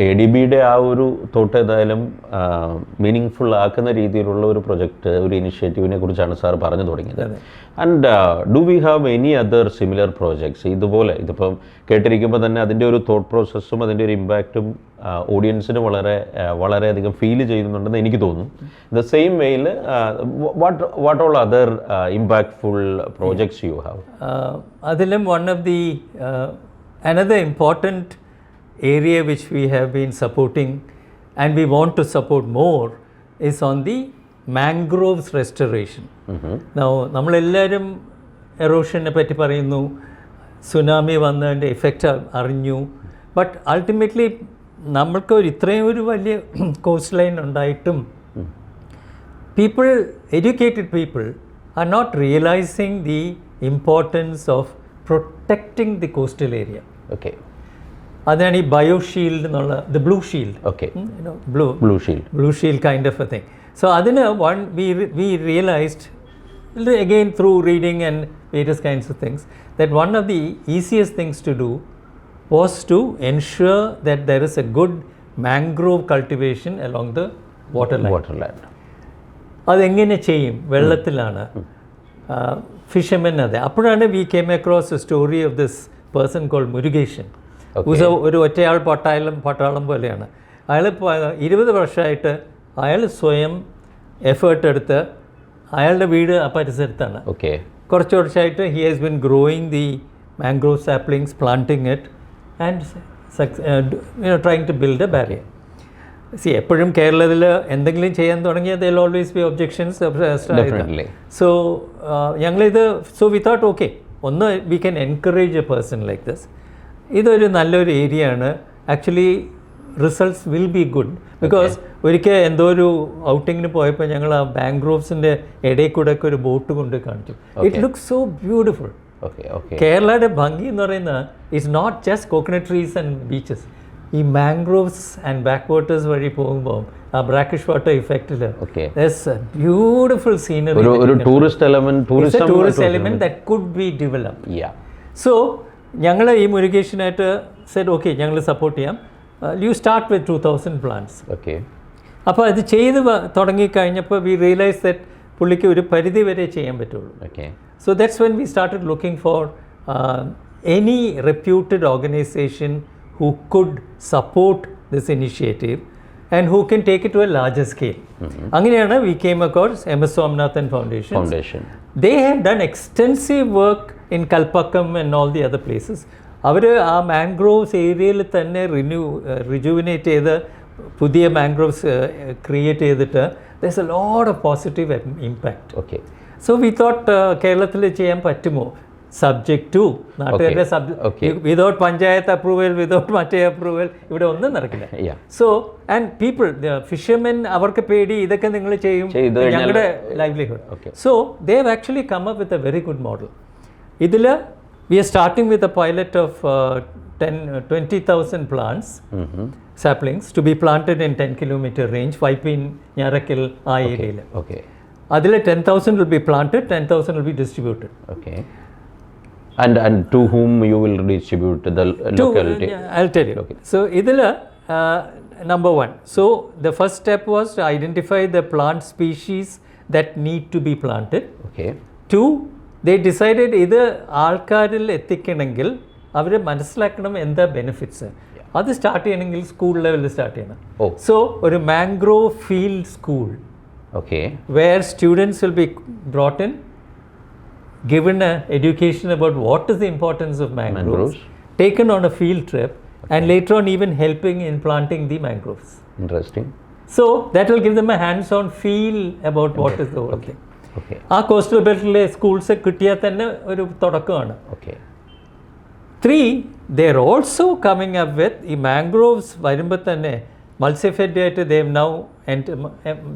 ADBയുടെ ആ ഒരു തോട്ട് ഏതായാലും മീനിങ് ഫുൾ ആക്കുന്ന രീതിയിലുള്ള ഒരു പ്രൊജക്റ്റ്, ഒരു ഇനിഷ്യേറ്റീവിനെ കുറിച്ചാണ് സാർ പറഞ്ഞു തുടങ്ങിയത്. And do we have any other similar projects ഇതുപോലെ? ഇതിപ്പം കേട്ടിരിക്കുമ്പോൾ തന്നെ അതിൻ്റെ ഒരു തോട്ട് പ്രോസസ്സും അതിൻ്റെ ഒരു ഇമ്പാക്റ്റും ഓഡിയൻസിന് വളരെയധികം ഫീൽ ചെയ്യുന്നുണ്ടെന്ന് എനിക്ക് തോന്നുന്നു. ദ സെയിം വേയിൽ what all other impactful projects you have? അതിലും one of the another important area which we have been supporting and we want to support more is on the mangroves restoration. Now നമ്മളെല്ലാവരും എറോഷനെ പറ്റി പറയുന്നു, tsunami വന്നതിൻ്റെ effect അറിഞ്ഞു. But ultimately നമ്മൾക്ക് ഇത്രയും ഒരു വലിയ കോസ്റ്റ് ലൈൻ ഉണ്ടായിട്ടും people, educated people are not realizing the importance of protecting the coastal area. Okay. അതാണ് ഈ ബയോഷീൽഡ് എന്നുള്ള the blue shield. Okay. Blue shield kind of A thing. So അതിന് we realized again through reading and various kinds of things that one of the easiest things to do was to ensure that there is a good mangrove cultivation along the waterland. അതെങ്ങനെ ചെയ്യും? വെള്ളത്തിലാണ്. Fishermen അതെ. അപ്പോഴാണ് we came across a story of this person called Murukeshan. ഒരു ഒറ്റയാൾ പട്ടാളം പോലെയാണ് അയാൾ. 20 വർഷമായിട്ട് അയാൾ സ്വയം എഫേർട്ട് എടുത്ത്, അയാളുടെ വീട് ആ പരിസരത്താണ്. കുറച്ച് വർഷമായിട്ട് he has been growing the mangrove saplings, planting it and trying to build a barrier. എപ്പോഴും കേരളത്തിൽ എന്തെങ്കിലും ചെയ്യാൻ തുടങ്ങിയാൽ there will always be objections. So we thought okay, ഒന്ന് we can encourage a person like this. ഇതൊരു നല്ലൊരു area ആണ്. Actually results will be good because ഒരിക്കൽ എന്തോ ഒരു ഔട്ടിങ്ങിന് പോയപ്പോൾ ഞങ്ങൾ ആ മാംഗ്രോവ്സിൻ്റെ ഇടയിൽ കൂടെ ഒക്കെ ഒരു ബോട്ട് കൊണ്ട് കാണിച്ചു. It look so beautiful. കേരളയുടെ ഭംഗി എന്ന് പറയുന്നത് it's not just coconut trees and beaches. ഈ മാംഗ്രോവ്സ് ആൻഡ് ബാക്ക് വാട്ടേഴ്സ് വഴി പോകുമ്പോൾ ആ ബ്രാക്കിഷ് വാട്ടർ ഇഫക്റ്റിൽ beautiful scenery, tourist element that could be developed. So ഞങ്ങൾ ഈ മുരുകേഷനായിട്ട് സെഡ് ഓക്കെ, ഞങ്ങൾ സപ്പോർട്ട് ചെയ്യാം. You start with 2000 plants. അപ്പോൾ അത് ചെയ്ത് തുടങ്ങിക്കഴിഞ്ഞപ്പോൾ വി റിയലൈസ് ദാറ്റ് പുള്ളിക്ക് ഒരു പരിധി വരെ ചെയ്യാൻ പറ്റുള്ളൂ. So that's when we started looking for any reputed organisation who could support this initiative and who can take it to a larger scale. അങ്ങനെയാണ് we came across MS Swaminathan Foundation. They have done extensive work in Kalpakkam and all the other places. അവർ ആ mangroves ഏരിയയിൽ തന്നെ rejuvenate ചെയ്ത് പുതിയ mangroves create ചെയ്തിട്ട് there's a lot of positive impact. So we thought കേരളത്തിൽ ചെയ്യാൻ പറ്റുമോ? Subject to നാട്ടുകാരുടെ വിതൗട്ട് പഞ്ചായത്ത് അപ്രൂവൽ, വിതൗട്ട് മറ്റേ അപ്രൂവൽ ഇവിടെ ഒന്നും നടക്കില്ല. സോ ആൻഡ് പീപ്പിൾ ഫിഷർമെൻ അവർക്ക് പേടി, ഇതൊക്കെ നിങ്ങൾ ചെയ്യും, ഞങ്ങളുടെ livelihood. So they have actually come up with a very good model. ഇതിൽ we are starting with a pilot of 20,000 plants, saplings to be planted in 10 kilometer range, Vaipin, Nyarakil, ആ ഏരിയയിൽ. അതിൽ 10,000 will be planted, 10,000 will be distributed. And to whom you will distribute the locality? I'll tell you. So idila number 1. So the first step was to identify the plant species that need to be planted. 2, they decided ഇത് ആൾക്കാരിൽ എത്തിക്കണമെങ്കിൽ അവർ മനസ്സിലാക്കണം എന്താ benefits. അത് start ചെയ്യണമെങ്കിൽ school ലെവലിൽ start ചെയ്യണം. So ഒരു mangrove field school where students will be brought in, given an education about what is the importance of mangroves, taken on a field trip, and later on even helping in planting the mangroves. Interesting. So that will give them a hands-on feel about what is the whole thing. ആ coastal ബെൽറ്റിലെ schools കിട്ടിയാൽ തന്നെ ഒരു തുടക്കമാണ്. 3, they are also coming up with ഈ mangroves വരുമ്പോൾ തന്നെ മത്സ്യഫെഡായിട്ട് they have now, and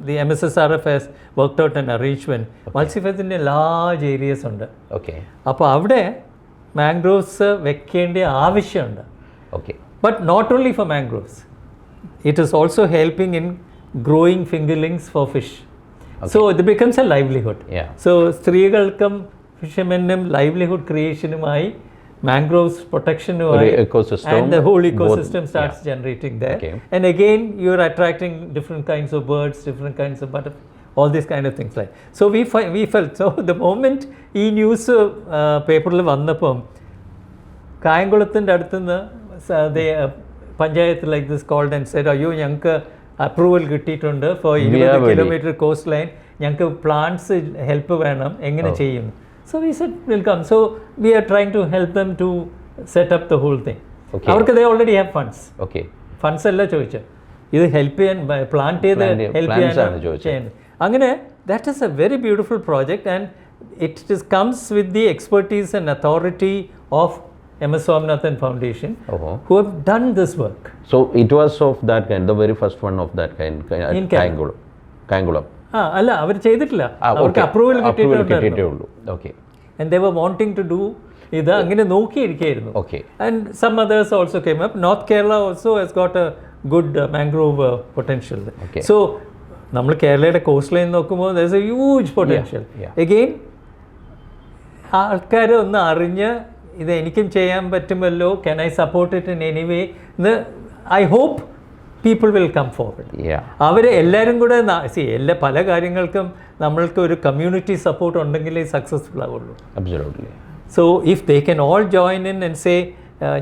the MSSRF has worked out an arrangement. മത്സ്യഫെഡിൻ്റെ large areas ഉണ്ട്. അപ്പോൾ അവിടെ മാംഗ്രോവ്സ് വെക്കേണ്ട ആവശ്യമുണ്ട്. But not only for mangroves, it is also helping in growing fingerlings for fish. So ഇത് ബിക്കംസ് എ ലൈവ്ലിഹുഡ്. സോ സ്ത്രീകൾക്കും ഫിഷർമെനും livelihood ക്രിയേഷനുമായി mangroves protection ecosystem, and the whole ecosystem starts generating there. Okay. And again, you're attracting different kinds of birds, different kinds of butterflies, all these kind of things like. So we felt, so the moment ഈ news പേപ്പറിൽ വന്നപ്പം കായംകുളത്തിൻ്റെ അടുത്തുനിന്ന് panchayat like this called and said അയ്യോ ഞങ്ങൾക്ക് approval കിട്ടിയിട്ടുണ്ട് for 20 kilometre coast line, ഞങ്ങൾക്ക് plants help വേണം, എങ്ങനെ ചെയ്യും? So we said we'll come. So we are trying to help them to set up the whole thing. Okay. അവർക്ക് they already have funds. Okay. Funds അല്ല ചോദിച്ചത്, ഇത് help ചെയ്യാൻ plant ചെയ്ത് ഹെൽപ്പ് ചെയ്യാൻ. അങ്ങനെ that is A very beautiful project and it comes with the expertise and authority of MS Swaminathan Foundation, who have done this work. So it was of that kind, the very first one of that kind, Kayangulam. അല്ല അവർ ചെയ്തിട്ടില്ല, അവർക്ക് approval കിട്ടിയിട്ടുള്ളൂ. Okay. And they were wanting to do ഇത് അങ്ങനെ നോക്കിയിരിക്കുകയായിരുന്നു. Okay. And some others also came up. North Kerala also has got a good mangrove potential. Okay. So നമ്മൾ കേരളയുടെ cost line നോക്കുമ്പോൾ there is a huge potential. Again ആൾക്കാർ ഒന്ന് അറിഞ്ഞ് ഇത് എനിക്കും ചെയ്യാൻ പറ്റുമല്ലോ, can I support it in any way? I hope people will come forward. അവർ എല്ലാവരും കൂടെ എല്ലാ പല കാര്യങ്ങൾക്കും നമ്മൾക്ക് ഒരു കമ്മ്യൂണിറ്റി സപ്പോർട്ട് ഉണ്ടെങ്കിലേ സക്സസ്ഫുൾ ആവുള്ളൂ. Absolutely. So if they can all join in and say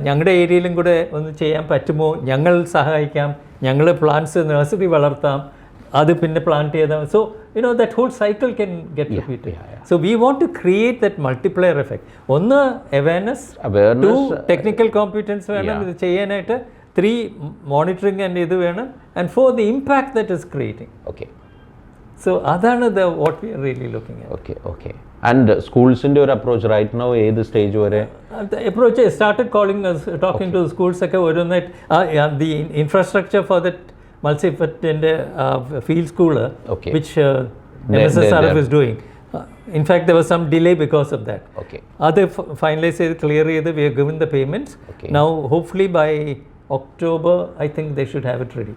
ഞങ്ങളുടെ ഏരിയയിലും കൂടെ ഒന്ന് ചെയ്യാൻ പറ്റുമോ, ഞങ്ങൾ സഹായിക്കാം, ഞങ്ങൾ പ്ലാന്റ്സ് നഴ്സറി വളർത്താം, അത് പിന്നെ പ്ലാന്റ് ചെയ്താൽ, so that whole cycle can get repeated. So we want to create that multiplier effect. ഒന്ന് awareness, 2 technical competence വേണം ഇത് ചെയ്യാനായിട്ട്, 3 monitoring and ഇത് വേണം, and 4 the impact that is creating. Okay. So അതാണ് what we are really looking at. Okay. And schools-ന്റെ ഒരു approach right now ഏത് stage വരെ? The approach started calling us, talking to the schools ഒക്കെ ഓരോന്നായിട്ട്. The infrastructure for that multi-faceted field school, which MSSRF is doing. In fact, there was some delay because of that. Okay. Other finalized, clear, we have given the payments. Okay. Now, hopefully by October, I think they should have it ready.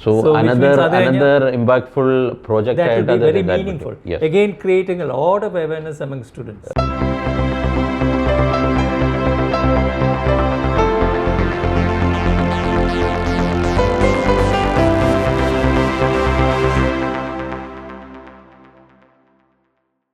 So another impactful project that will be very meaningful. Yes. Again, creating a lot of awareness among students.